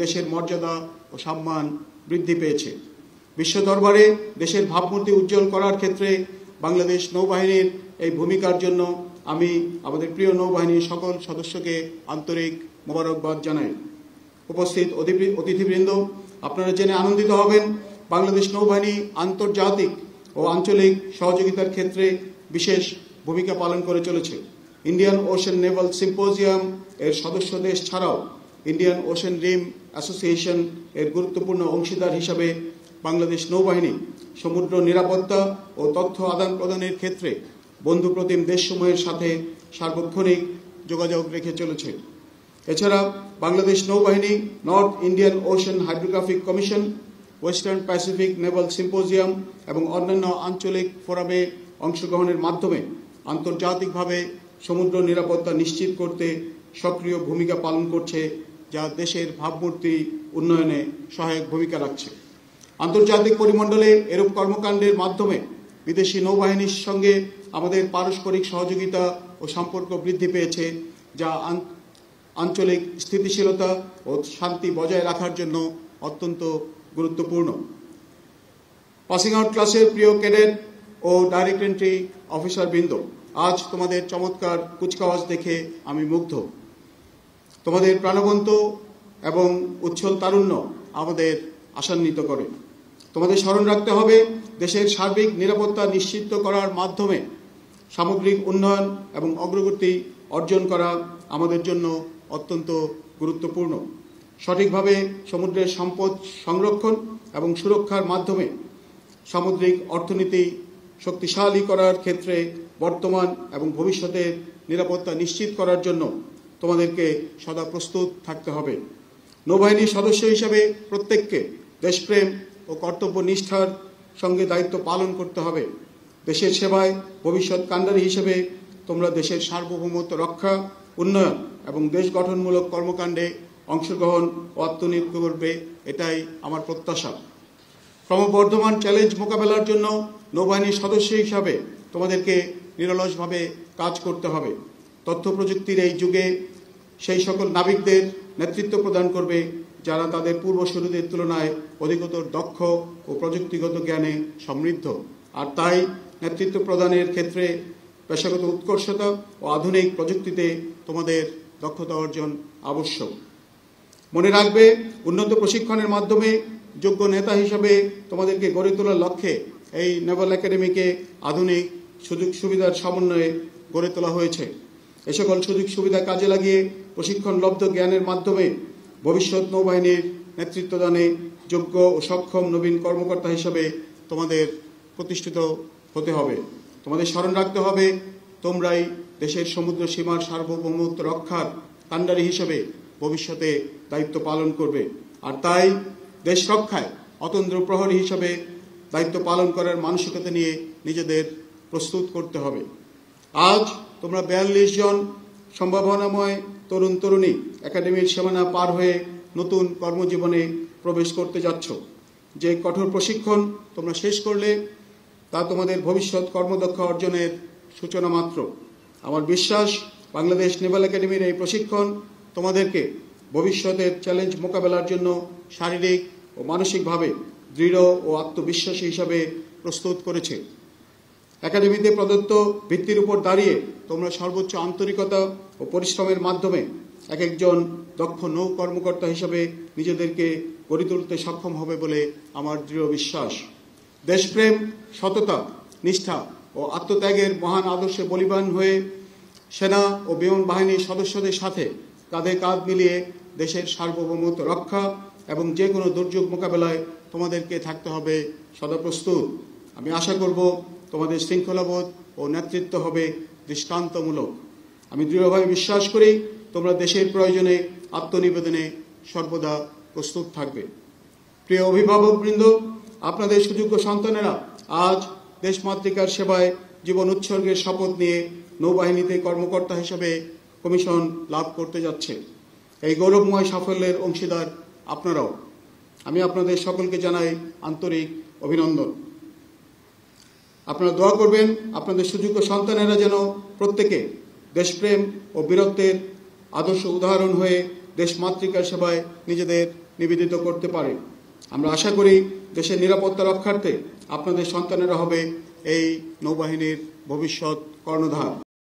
দেশের মর্যাদা ও সম্মান বৃদ্ধি পেয়েছে। বিশ্ব দরবারে দেশের ভাবমূর্তি উজ্জ্বল করার ক্ষেত্রে বাংলাদেশ নৌবাহিনীর এই ভূমিকার জন্য আমি আমাদের প্রিয় নৌবাহিনীর সকল সদস্যকে আন্তরিক মোবারকবাদ জানাই। উপস্থিত অতিথিবৃন্দ, আপনারা জেনে আনন্দিত হবেন বাংলাদেশ নৌবাহিনী আন্তর্জাতিক ও আঞ্চলিক সহযোগিতার ক্ষেত্রে বিশেষ ভূমিকা পালন করে চলেছে। ইন্ডিয়ান ওশেন নেভাল সিম্পোজিয়াম এর সদস্য দেশ ছাড়াও ইন্ডিয়ান ওশেন রিম অ্যাসোসিয়েশন এর গুরুত্বপূর্ণ অংশীদার হিসাবে বাংলাদেশ নৌবাহিনী সমুদ্র নিরাপত্তা ও তথ্য আদান প্রদানের ক্ষেত্রে বন্ধুপ্রতিম দেশসমূহের সাথে সার্বক্ষণিক যোগাযোগ রেখে চলেছে। এছাড়া বাংলাদেশ নৌবাহিনী north Indian ocean hydrographic commission, western Pacific Naval symposium এবং অন্যান্য আঞ্চলিক ফোরামে অংশগ্রহণের মাধ্যমে আন্তর্জাতিকভাবে সমুদ্র নিরাপত্তা নিশ্চিত করতে সক্রিয় ভূমিকা পালন করছে, যা দেশের ভাবমূর্তি উন্নয়নে সহায়ক ভূমিকা রাখছে। আন্তর্জাতিক পরিমণ্ডলে এরূপ কর্মকাণ্ডের মাধ্যমে বিদেশি নৌবাহিনীর সঙ্গে আমাদের পারস্পরিক সহযোগিতা ও সম্পর্ক বৃদ্ধি পেয়েছে, যা আঞ্চলিক স্থিতিশীলতা ও শান্তি বজায় রাখার জন্য অত্যন্ত গুরুত্বপূর্ণ। পাসিং আউট ক্লাসের প্রিয় ক্যাডেট ও ডাইরেক্ট এন্ট্রি অফিসারবৃন্দ, আজ তোমাদের চমৎকার কুচকাওয়াজ দেখে আমি মুগ্ধ। তোমাদের প্রাণবন্ত এবং উচ্ছল তারুণ্য আমাদের আশান্বিত করে। তোমাদের স্মরণ রাখতে হবে, দেশের সার্বিক নিরাপত্তা নিশ্চিত করার মাধ্যমে সামগ্রিক উন্নয়ন এবং অগ্রগতি অর্জন করা আমাদের জন্য অত্যন্ত গুরুত্বপূর্ণ। সঠিকভাবে সমুদ্রের সম্পদ সংরক্ষণ এবং সুরক্ষার মাধ্যমে সামুদ্রিক অর্থনীতি শক্তিশালী করার ক্ষেত্রে বর্তমান এবং ভবিষ্যতের নিরাপত্তা নিশ্চিত করার জন্য তোমাদেরকে সদা প্রস্তুত থাকতে হবে। নৌবাহিনীর সদস্য হিসেবে প্রত্যেককে দেশপ্রেম ও কর্তব্য নিষ্ঠার সঙ্গে দায়িত্ব পালন করতে হবে। দেশের সেবায় ভবিষ্যৎ কাণ্ডারী হিসেবে তোমরা দেশের সার্বভৌমত্ব রক্ষা, উন্নয়ন এবং দেশ গঠনমূলক কর্মকাণ্ডে অংশগ্রহণ ও আত্মনিয়োগ করবে, এটাই আমার প্রত্যাশা। ক্রমবর্ধমান চ্যালেঞ্জ মোকাবেলার জন্য নৌবাহিনীর সদস্য হিসাবে তোমাদেরকে নিরলসভাবে কাজ করতে হবে। তথ্য প্রযুক্তির এই যুগে সেই সকল নাবিকদের নেতৃত্ব প্রদান করবে যারা তাদের পূর্বসূরীদের তুলনায় অধিকতর দক্ষ ও প্রযুক্তিগত জ্ঞানে সমৃদ্ধ। আর তাই নেতৃত্ব প্রদানের ক্ষেত্রে পেশাগত উৎকর্ষতা ও আধুনিক প্রযুক্তিতে তোমাদের দক্ষতা অর্জন আবশ্যক। মনে রাখবে, উন্নত প্রশিক্ষণের মাধ্যমে যোগ্য নেতা হিসাবে তোমাদেরকে গড়ে তোলার লক্ষ্যে এই নেভাল একাডেমিকে আধুনিক সুযোগ সুবিধার সমন্বয়ে গড়ে তোলা হয়েছে। এ সকল সুযোগ সুবিধা কাজে লাগিয়ে প্রশিক্ষণলব্ধ জ্ঞানের মাধ্যমে ভবিষ্যৎ নৌবাহিনীর নেতৃত্বদানে যোগ্য ও সক্ষম নবীন কর্মকর্তা হিসাবে তোমাদের প্রতিষ্ঠিত হতে হবে। তোমাদের স্মরণ রাখতে হবে, তোমরাই দেশের সমুদ্র সীমার সার্বভৌমত্ব রক্ষার কাণ্ডারী হিসেবে ভবিষ্যতে দায়িত্ব পালন করবে। আর তাই দেশ রক্ষায় অতন্দ্র প্রহরী হিসাবে দায়িত্ব পালন করার মানসিকতা নিয়ে নিজেদের প্রস্তুত করতে হবে। আজ তোমরা 42 জন সম্ভাবনাময় তরুণ তরুণী একাডেমির সীমানা পার হয়ে নতুন কর্মজীবনে প্রবেশ করতে যাচ্ছ। যে কঠোর প্রশিক্ষণ তোমরা শেষ করলে তা তোমাদের ভবিষ্যৎ কর্মদক্ষতা অর্জনের সূচনা মাত্র। আমার বিশ্বাস, বাংলাদেশ নেভাল একাডেমির এই প্রশিক্ষণ তোমাদেরকে ভবিষ্যতের চ্যালেঞ্জ মোকাবেলার জন্য শারীরিক ও মানসিকভাবে দৃঢ় ও আত্মবিশ্বাসী হিসাবে প্রস্তুত করেছে। একাডেমিতে প্রদত্ত ভিত্তির উপর দাঁড়িয়ে তোমরা সর্বোচ্চ আন্তরিকতা ও পরিশ্রমের মাধ্যমে এক একজন দক্ষ নৌ কর্মকর্তা হিসাবে নিজেদেরকে গড়ে তুলতে সক্ষম হবে বলে আমার দৃঢ় বিশ্বাস। দেশপ্রেম, সততা, নিষ্ঠা ও আত্মত্যাগের মহান আদর্শে বলিবান হয়ে সেনা ও বিমান বাহিনীর সদস্যদের সাথে কাঁধে কাঁধ মিলিয়ে দেশের সার্বভৌমত্ব রক্ষা এবং যে কোনো দুর্যোগ মোকাবেলায় তোমাদেরকে থাকতে হবে সদা প্রস্তুত। আমি আশা করব তোমাদের শৃঙ্খলাবোধ ও নেতৃত্ব হবে দৃষ্টান্তমূলক। আমি দৃঢ়ভাবে বিশ্বাস করি তোমরা দেশের প্রয়োজনে আত্মনিবেদনে সর্বদা প্রস্তুত থাকবে। প্রিয় অভিভাবকবৃন্দ, আপনাদের সুযোগ্য সন্তানেরা আজ দেশমাতৃকার সেবায় জীবন উৎসর্গের শপথ নিয়ে নৌবাহিনীতে কর্মকর্তা হিসেবে কমিশন লাভ করতে যাচ্ছে। এই গৌরবময় সাফল্যের অংশীদার আপনারাও। আমি আপনাদের সকলকে জানাই আন্তরিক অভিনন্দন। আপনারা দোয়া করবেন আপনাদের সুযোগ্য সন্তানেরা যেন প্রত্যেকে দেশপ্রেম ও বীরত্বের আদর্শ উদাহরণ হয়ে দেশমাতৃকার সেবায় নিজেদের নিবেদিত করতে পারে। আমরা আশা করি দেশের নিরাপত্তা রক্ষার্থে আপনাদের সন্তানেরা হবে এই নৌবাহিনীর ভবিষ্যৎ কর্ণধার।